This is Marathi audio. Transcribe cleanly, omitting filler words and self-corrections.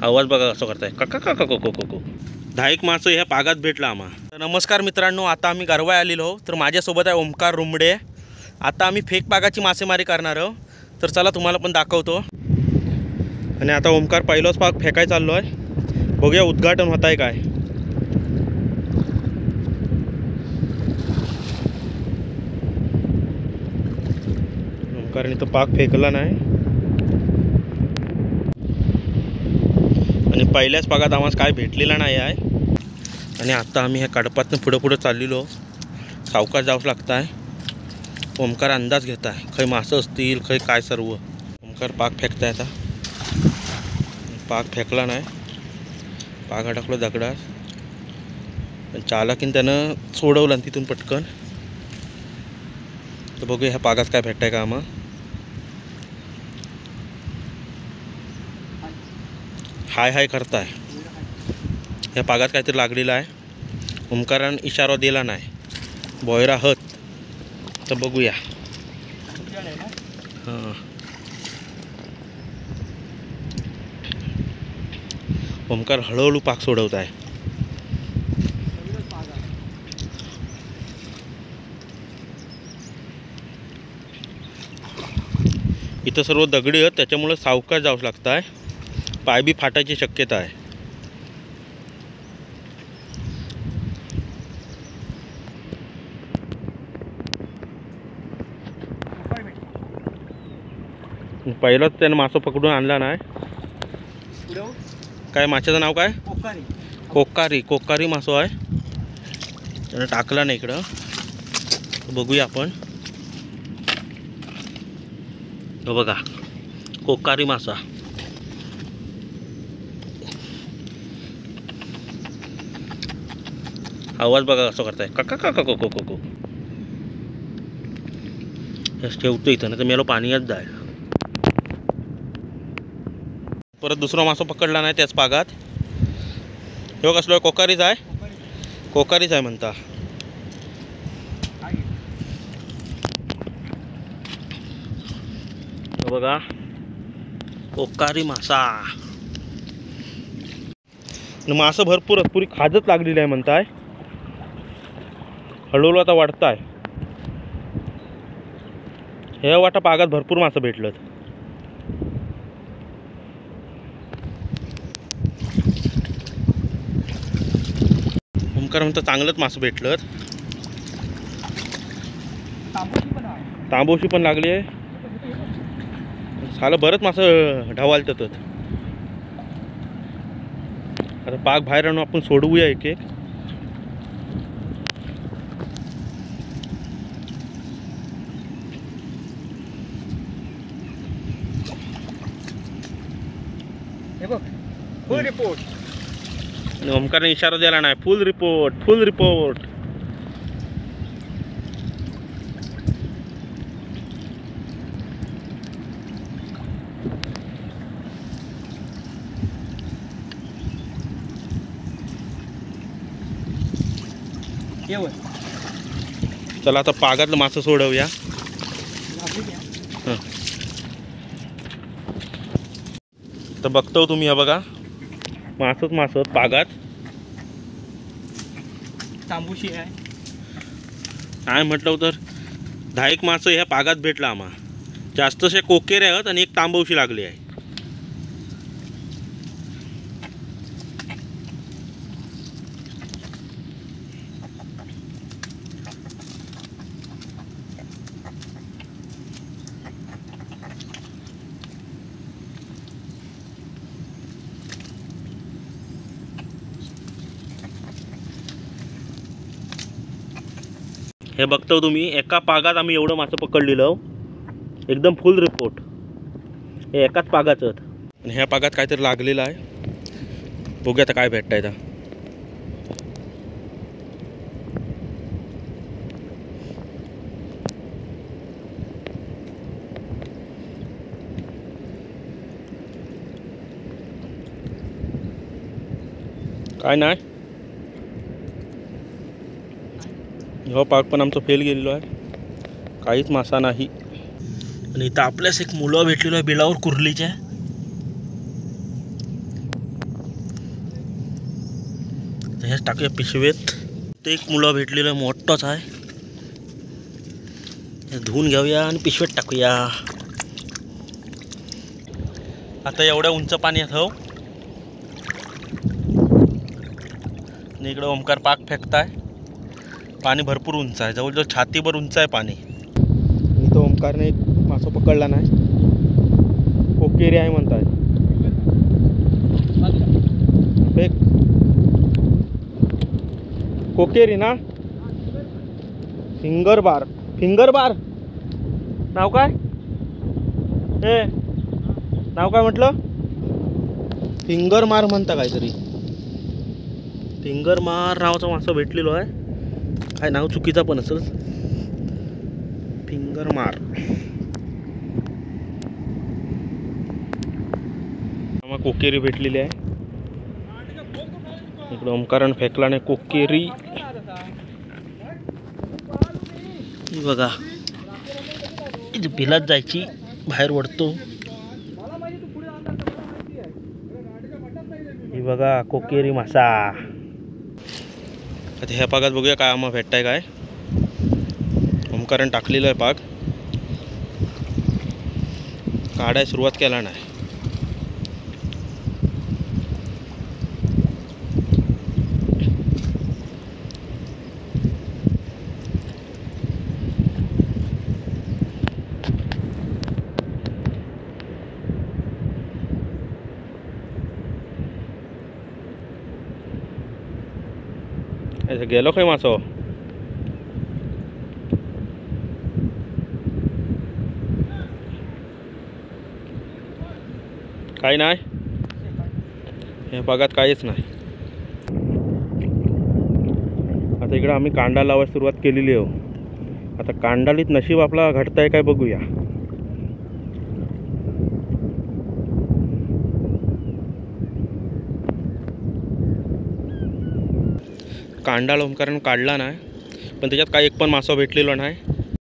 आवाज बघा कसं करताय काका काका कोको कोको। 10 मासं ह्या पागात भेटला आम्हा। नमस्कार मित्रांनो, आता आम्ही गरवाय आलेलो आहोत। तर माझ्यासोबत आहे ओमकार रुमडे। आता आम्ही फेक पागाची मासेमारी करणार आहोत। तर चला तुम्हाला पण दाखवतो। आणि आता ओमकार पहिलाच पाग फेकाय चाललो आहे। बघूया उद्घाटन होत आहे काय। ओमकारने तो पाग फेकला नाही आणि पहिल्याच पागात आम्हाला काय भेटलेला नाही आहे। आणि आता आम्ही ह्या कडपातनं पुढे चाललेलो। सावकाश जावंच लागत आहे। ओमकार अंदाज घेत आहे खै मासं असतील खै काय सर्व। ओमकार पाग फेकताय आता। पाग फेकला नाही, पाग अडकलो दगडात। पण चालकीन त्यानं सोडवलं आणि तिथून पटकन। तर बघूया ह्या पागात काय भेटताय का आम्हाला। हाय हाय करताय। ह्या पागात काहीतरी लागलेला आहे। ओमकारानं इशारा दिला नाही, बोयरा हत। तर बघूया। हां, ओमकार हळूहळू पाक सोडवत आहे। इथं सर्व दगडी आहेत, त्याच्यामुळे सावकाश जावंच लागत आहे। पाय बी फाटायची शक्यता आहे। पहिलाच त्यानं मासं पकडून आणला नाही। काय माशाचं नाव काय? कोकारी। कोकारी मासो आहे। त्यानं टाकला नाही इकडं। बघूया आपण। हो बघा, कोकारी मासा। आवाज बघा कसं करताय काका काका कोको कोको। ठेवतो इथं, नाही तर मेलो पाण्यात जाईल। परत दुसरा मासा पकडला नाही त्याच पागात। हे कसलो आहे? कोकारीच आहे। कोकारीच आहे म्हणता। बघा, कोकारी मासा। मासं भरपूर पुरी खाजत लागलेली आहे म्हणताय। हळूहळू आता वाढताय। हे वाटा पागात भरपूर मासं भेटलं। ओमकार म्हणतो चांगलंच मासं भेटलं। तांबोशी पण लागली आहे। झालं बरंच मासं ढवालतात। आता पाग बाहेर आणून आपण सोडवूया एक एक। फुल रिपोर्ट। ओमकारने इशारा दिला नाही, फुल रिपोर्ट फुल रिपोर्ट। चला आता पागातलं मासं सोडवूया। तर बघतो तुम्ही, हा बघा मासच मासं पागात। तांबूशी आहे। काय म्हटलं तर 10 मासं ह्या पागात भेटला आम्हा। जास्तशे कोकेरे आहेत आणि एक तांबवशी लागली आहे। हे बघतो तुम्ही, एका पागात आम्ही एवढं मासं पकडलेलं। एकदम फुल रिपोर्ट। हे एकाच पागाचं आणि ह्या पागात काहीतरी लागलेलं आहे। बघूया आता काय भेटतंय। आता काय नाही। हो पाग पण आमचं फेल गेलेलो आहे। काहीच मासा नाही। आणि इथं आपल्यास एक मुलं भेटलेलो आहे बिलावर कुर्लीच्या। टाकूया पिशवेत. ते एक मुलं भेटलेलं मोठंच आहे, धुवून घेऊया आणि पिशवेत टाकूया. आता एवढ्या उंच पाण्यात हो, इकडं ओमकार पाक फेकताय. पाणी भरपूर उंच आहे, जवळजवळ छातीभर उंच आहे पाणी. इथं ओमकारने एक मासा पकडला नाही, कोकेरी आहे म्हणताय. फेक कोकेरी ना, फिंगर बार. फिंगर बार नाव काय? ए नाव काय म्हटलं? फिंगर मार म्हणता काहीतरी. फिंगर मार नावाचा मासा भेटलेलो आहे. काय नाव चुकीचा पण असेल. फिंगर मार. आम्हाला कोकेरी भेटलेली आहे. इकडं ओमकारानं फेकला नाही कोकेरी. ही बघा, भिलात जायची, बाहेर ओढतो. ही बघा कोकेरी मासा. आता ह्या पागात बघूया काय आम्हाला भेटताय काय. ओमकारानं टाकलेलं आहे पाग, काढाय सुरुवात केला नाही. गेलो काय मासो. काही नाही, हे बघात काहीच नाही. आता इकडं आम्ही कांडा लावायला सुरुवात केलेली आहे. आता कांडालीत नशीब आपला घडतंय काय बघूया. कांडाळ ओमकारानं काढला नाही, पण त्याच्यात काही एक पण मासा भेटलेला नाही.